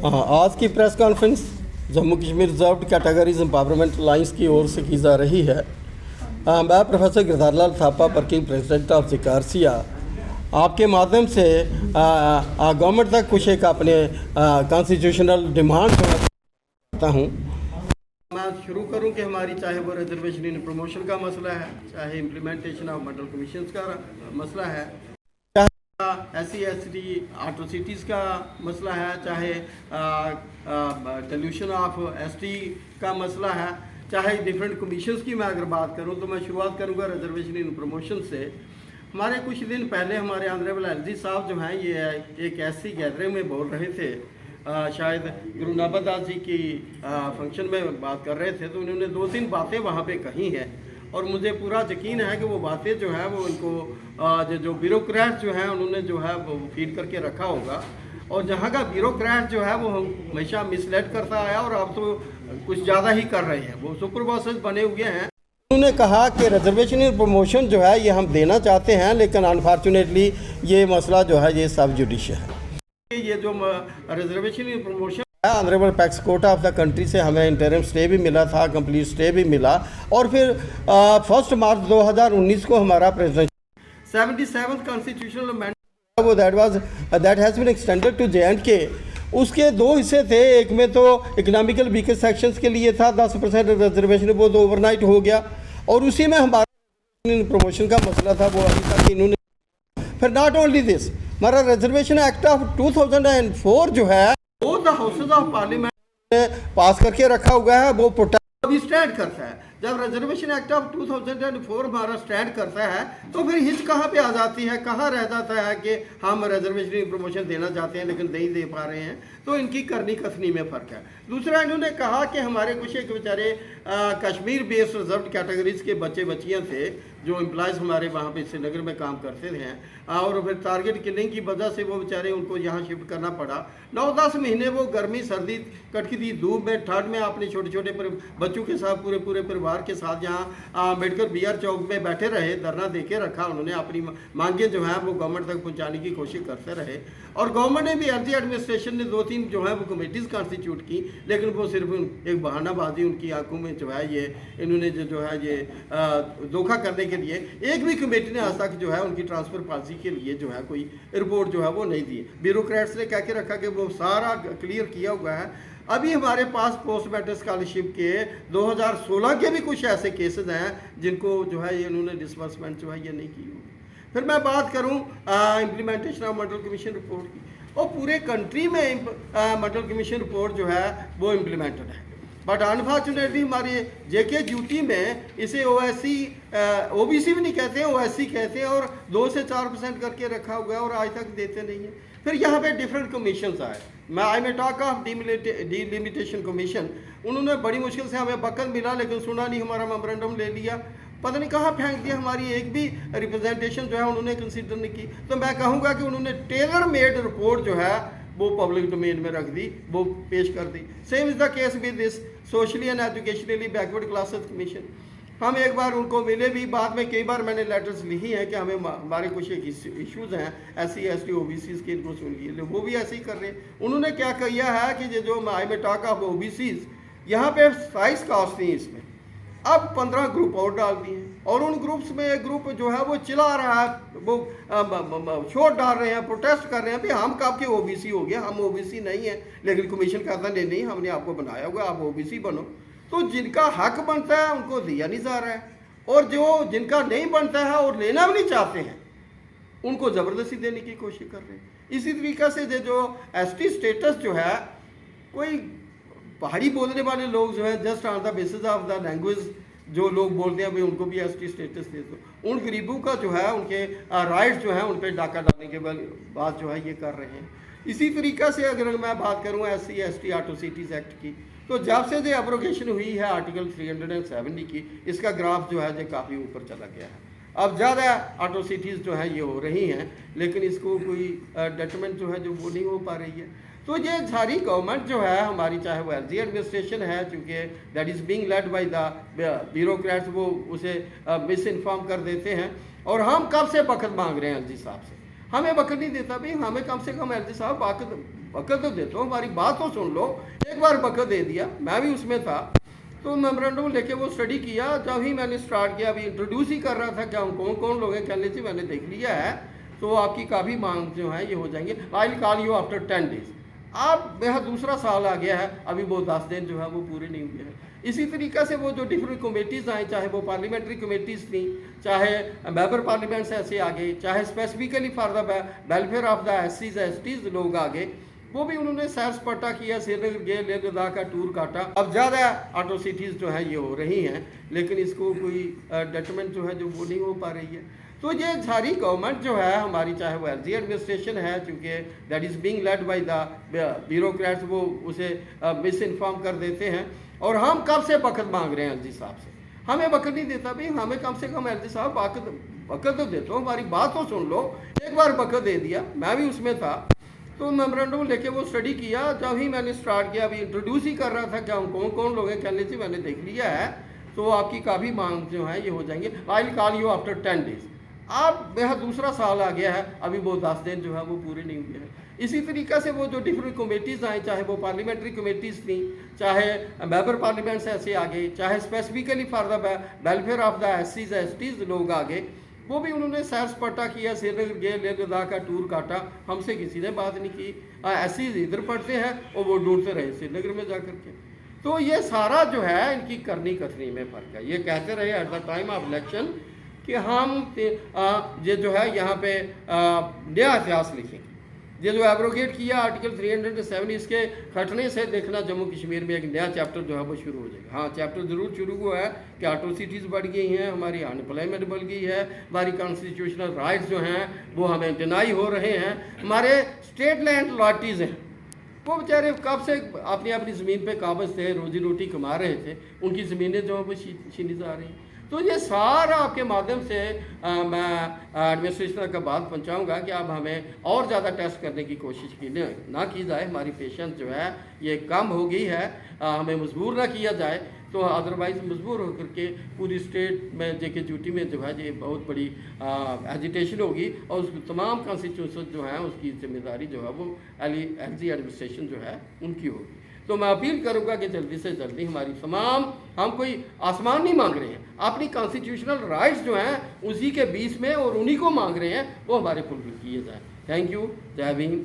आज की press conference Jammu Kashmir reserved categories empowerment alliance की ओर से की जा रही है। मैं professor Girdhar Lal Thapa working president of जिकारसिया आपके माध्यम से गवर्नमेंट तक कुछ एक अपने कॉन्स्टिट्यूशनल डिमांड करता हूँ। मैं शुरू करूँ कि हमारी चाहे वो रिजर्वेशन इन प्रमोशन का मसला है, चाहे इम्प्लीमेंटेशन ऑफ मॉडल कमीशन का मसला है, SC/ST एट्रोसिटीज़ का मसला है, चाहे डिल्यूशन ऑफ ST का मसला है, चाहे डिफरेंट कमीशंस की मैं अगर बात करूं तो मैं शुरुआत करूंगा रिजर्वेशन इन प्रमोशन से। हमारे कुछ दिन पहले हमारे ऑनरेबल LG साहब जो हैं ये एक ऐसी गैदरिंग में बोल रहे थे, शायद गुरु नानक दास जी की फंक्शन में बात कर रहे थे, तो उन्होंने 2-3 बातें वहाँ पे कही हैं और मुझे पूरा यकीन है कि वो बातें जो है वो उनको जो ब्यूरोक्रेट जो हैं उन्होंने जो है वो फीड करके रखा होगा, और जहाँ का ब्यूरोक्रेट जो है वो हमेशा मिसलेड करता आया और अब तो कुछ ज़्यादा ही कर रहे हैं, वो सुपर बॉसेस बने हुए हैं। उन्होंने कहा कि रिजर्वेशन इन प्रमोशन जो है ये हम देना चाहते हैं, लेकिन अनफॉर्चुनेटली ये मसला जो है ये सब जुडिशियल है। ये जो reservation in promotion honourable PACS court of the country से हमें इंटरिम स्टे भी मिला था, कंप्लीट स्टे भी मिला, और फिर 1 मार्च 2019 को हमारा प्रेसिडेंट 77th कॉन्स्टिट्यूशनल अमेंडमेंट वो that has been extended to J&K। उसके 2 हिस्से थे, एक में तो इकोनॉमिकल वीकर सेक्शंस के लिए था 10% रिजर्वेशन, वो तो ओवरनाइट हो गया, और उसी में हमारा प्रमोशन का मसला था वो अभी तक इन्होंने। फिर नॉट ओनली दिस, हमारा रिजर्वेशन एक्ट ऑफ 2004 जो है वो द हाउसेज ऑफ पार्लियामेंट ने पास करके रखा हुआ है, वो प्रोटेक्ट अभी स्टैंड करता है। जब रिजर्वेशन एक्ट ऑफ 2004 हमारा स्टैंड करता है तो फिर हिच कहाँ पे आ जाती है, कहाँ रह जाता है कि हम रिजर्वेशन प्रमोशन देना चाहते हैं लेकिन नहीं दे पा रहे हैं, तो इनकी करनी कसनी में फ़र्क है। दूसरा, इन्होंने कहा कि हमारे कुछ एक बेचारे कश्मीर बेस्ड रिजर्व कैटेगरीज के बच्चे बच्चियाँ थे जो एम्प्लॉयज़ हमारे वहाँ पे श्रीनगर में काम करते थे, और फिर टारगेट किलिंग की वजह से वो बेचारे उनको यहाँ शिफ्ट करना पड़ा। 9-10 महीने वो गर्मी सर्दी कड़कती धूप में ठंड में अपने छोटे छोटे बच्चों के साथ पूरे परिवार के साथ यहाँ अम्बेडकर BR चौक में बैठे रहे, धरना दे के रखा उन्होंने, अपनी मांगे जो हैं वो गवर्नमेंट तक पहुँचाने की कोशिश करते रहे, और गवर्नमेंट ने भी LG एडमिनिस्ट्रेशन ने 2-3 जो है वो कमेटीज़ कॉन्स्टिट्यूट की, लेकिन वो सिर्फ एक बहानाबाजी उनकी आंखों में जो है ये इन्होंने जो है ये धोखा करने के लिए एक भी कमेटी ने आज तक जो है उनकी ट्रांसफर पॉलिसी के लिए जो है कोई रिपोर्ट जो है वो नहीं दी। ब्यूरोक्रेट्स ने कह के रखा कि वो सारा क्लियर किया हुआ है। अभी हमारे पास पोस्ट मैट्रिक स्कॉलरशिप के 2016 के भी कुछ ऐसे केसेस हैं जिनको जो है ये इन्होंने डिसबर्समेंट जो है ये नहीं की होगी। फिर मैं बात करूं implementation of model commission report की, और पूरे कंट्री में मॉडल कमीशन रिपोर्ट जो है वो इम्प्लीमेंटेड है, बट अनफॉर्चुनेटली हमारी JK ड्यूटी में इसे OBC भी नहीं कहते हैं, OSC कहते हैं, और 2 से 4% करके रखा हुआ है और आज तक देते नहीं है। फिर यहाँ पे डिफरेंट कमीशंस आए, आई में टॉक ऑफ डिलिमिटेशन कमीशन, उन्होंने बड़ी मुश्किल से हमें वक्त मिला लेकिन सुना नहीं, हमारा मेमोरेंडम ले लिया, पता नहीं कहाँ फेंक दिया, हमारी एक भी रिप्रेजेंटेशन जो है उन्होंने कंसिडर नहीं की। तो मैं कहूँगा कि उन्होंने टेलर मेड रिपोर्ट जो है वो पब्लिक डोमेन में रख दी, वो पेश कर दी। Same is the case with this socially and educationally backward classes commission. हम एक बार उनको मिले भी, बाद में कई बार मैंने लेटर्स लिखी हैं कि हमें हमारे कुछ एक इश्यूज़ हैं SC/ST OBCs के, इनको सुनिए, वो भी ऐसे ही कर रहे हैं। उन्होंने क्या किया है कि जो आई में टॉक ऑफ OBCs, यहाँ पे 27 कास्ट थी, इसमें अब 15 ग्रुप और डाल दिए, और उन ग्रुप्स में एक ग्रुप जो है वो चिल्ला रहा है, वो शोर डाल रहे हैं, प्रोटेस्ट कर रहे हैं, भाई हम कब के OBC हो गया, हम OBC नहीं है, लेकिन कमीशन कहता नहीं, हमने आपको बनाया हुआ, आप OBC बनो। तो जिनका हक बनता है उनको दिया नहीं जा रहा है, और जो जिनका नहीं बनता है और लेना भी नहीं चाहते हैं उनको ज़बरदस्ती देने की कोशिश कर रहे हैं। इसी तरीक़े से जो ST स्टेटस जो है, कोई पहाड़ी बोलने वाले लोग जो है just on the basis of the language जो लोग बोलते हैं भाई उनको भी ST स्टेटस दे दो, उन गरीबों का जो है उनके राइट्स जो है उन पर डाका डालने के बाद जो है ये कर रहे हैं। इसी तरीक़े से अगर मैं बात करूँ SC/ST एट्रोसिटीज़ एक्ट की, तो जब से जो एब्रोगेशन हुई है आर्टिकल 370 की, इसका ग्राफ जो है जो काफ़ी ऊपर चला गया है। अब ज़्यादा एट्रोसिटीज़ जो है ये हो रही हैं, लेकिन इसको कोई डेट्रीमेंट जो है जो वो नहीं हो पा रही है। तो ये सारी गवर्नमेंट जो है हमारी, चाहे वो LG एडमिनिस्ट्रेशन है, चूँकि that is being led by the bureaucrats, वो उसे मिस इन्फॉर्म कर देते हैं, और हम कब से वक्त मांग रहे हैं LG साहब से, हमें वक्त नहीं देता भाई, हमें कम से कम LG साहब वक्त तो देता हूँ, हमारी बात तो सुन लो। एक बार वक्त दे दिया, मैं भी उसमें था, तो मेमोरेंडम लेके वो स्टडी किया। जब ही मैंने स्टार्ट किया, अभी इंट्रोड्यूस ही कर रहा था कि हम कौन कौन लोग हैं, कहने से मैंने देख लिया है तो आपकी काफ़ी मांग जो है ये हो जाएंगे। I will call you after 10 days. अब मेरा दूसरा साल आ गया है, अभी वो 10 दिन जो है वो पूरे नहीं हुए हैं। इसी तरीके से वो जो डिफरेंट कमेटीज़ आए, चाहे वो पार्लियामेंट्री कमेटीज़ थी, चाहे मेंबर पार्लियामेंट्स ऐसे आ गए, चाहे specifically for the welfare of the SCs STs लोग आ गए, वो भी उन्होंने सैर सपाटा किया, श्रीनगर गए, लेह लद्दाख का टूर काटा। अब ज़्यादा एट्रोसिटीज़ जो है ये हो रही हैं, लेकिन इसको कोई डेट्रमेंट जो है जो वो नहीं हो पा रही है। तो ये सारी गवर्नमेंट जो है हमारी, चाहे वो LG एडमिनिस्ट्रेशन है, चूँकि that is being led by the bureaucrats, वो उसे मिस इन्फॉर्म कर देते हैं। और हम कब से वक्त मांग रहे हैं LG साहब से, हमें वक्त नहीं देता भाई, हमें कम से कम LG साहब वक्त तो देता हूँ, हमारी बात तो सुन लो। एक बार वक्त दे दिया, मैं भी उसमें था, तो मेमोरेंडम लेके वो स्टडी किया। जब ही मैंने स्टार्ट किया, अभी इंट्रोड्यूस ही कर रहा था कि हम कौन कौन लोग हैं, कहने से मैंने देख लिया है तो आपकी काफ़ी मांग जो है ये हो जाएंगे। I will call you after 10 days. अब मेरा दूसरा साल आ गया है, अभी वो 10 दिन जो है वो पूरे नहीं हुए हैं। इसी तरीके से वो जो डिफरेंट कमेटीज़ आए, चाहे वो पार्लियामेंट्री कमेटीज़ थी, चाहे मेंबर पार्लियामेंट्स ऐसे आ गए, चाहे specifically for the welfare of the SCs STs लोग आ गए, वो भी उन्होंने सैर सपाटा किया, श्रीनगर गए, लेह लद्दाख का टूर काटा। हमसे किसी ने बात नहीं की। SCs इधर पढ़ते हैं और वो ढूंढते रहे श्रीनगर में जा कर के। तो ये सारा जो है इनकी करनी कसनी में फ़र्क है। ये कहते रहे at the time of election कि हम ये जो है यहाँ पे नया इतिहास लिखेंगे। ये जो एब्रोगेट किया आर्टिकल 307, इसके हटने से देखना जम्मू कश्मीर में एक नया चैप्टर जो है वो शुरू हो जाएगा। हाँ, चैप्टर ज़रूर शुरू हुआ है कि एट्रोसिटीज़ बढ़ गई हैं, हमारी अनएम्प्लॉयमेंट बढ़ गई है, हमारी कॉन्स्टिट्यूशनल राइट्स जो हैं वो हमें डिनाई हो रहे हैं, हमारे स्टेट लैंड लॉटीज़ हैं, वो बेचारे कब से अपनी अपनी ज़मीन पे काबज़ थे, रोजी रोटी कमा रहे थे, उनकी ज़मीनें जो हैं वो छीनी जा रही हैं। तो ये सारा आपके माध्यम से मैं एडमिनिस्ट्रेशन का बात पहुंचाऊंगा कि अब हमें और ज़्यादा टेस्ट करने की कोशिश की ना की जाए। हमारी पेशेंस जो है ये कम हो गई है, हमें मजबूर ना किया जाए, तो अदरवाइज़ मजबूर होकर के पूरी स्टेट में JK में जो है ये बहुत बड़ी एजिटेशन होगी और उसकी तमाम कॉन्स्टिट्यूशन जो है उसकी जिम्मेदारी जो है वो LG एडमिनिस्ट्रेशन जो है उनकी होगी। तो मैं अपील करूंगा कि जल्दी से जल्दी हमारी तमाम, हम कोई आसमान नहीं मांग रहे हैं, अपनी कॉन्स्टिट्यूशनल राइट्स जो हैं उसी के बीच में और उन्हीं को मांग रहे हैं, वो हमारे फुलफिल किए जाएँ। Thank you. जय भीम।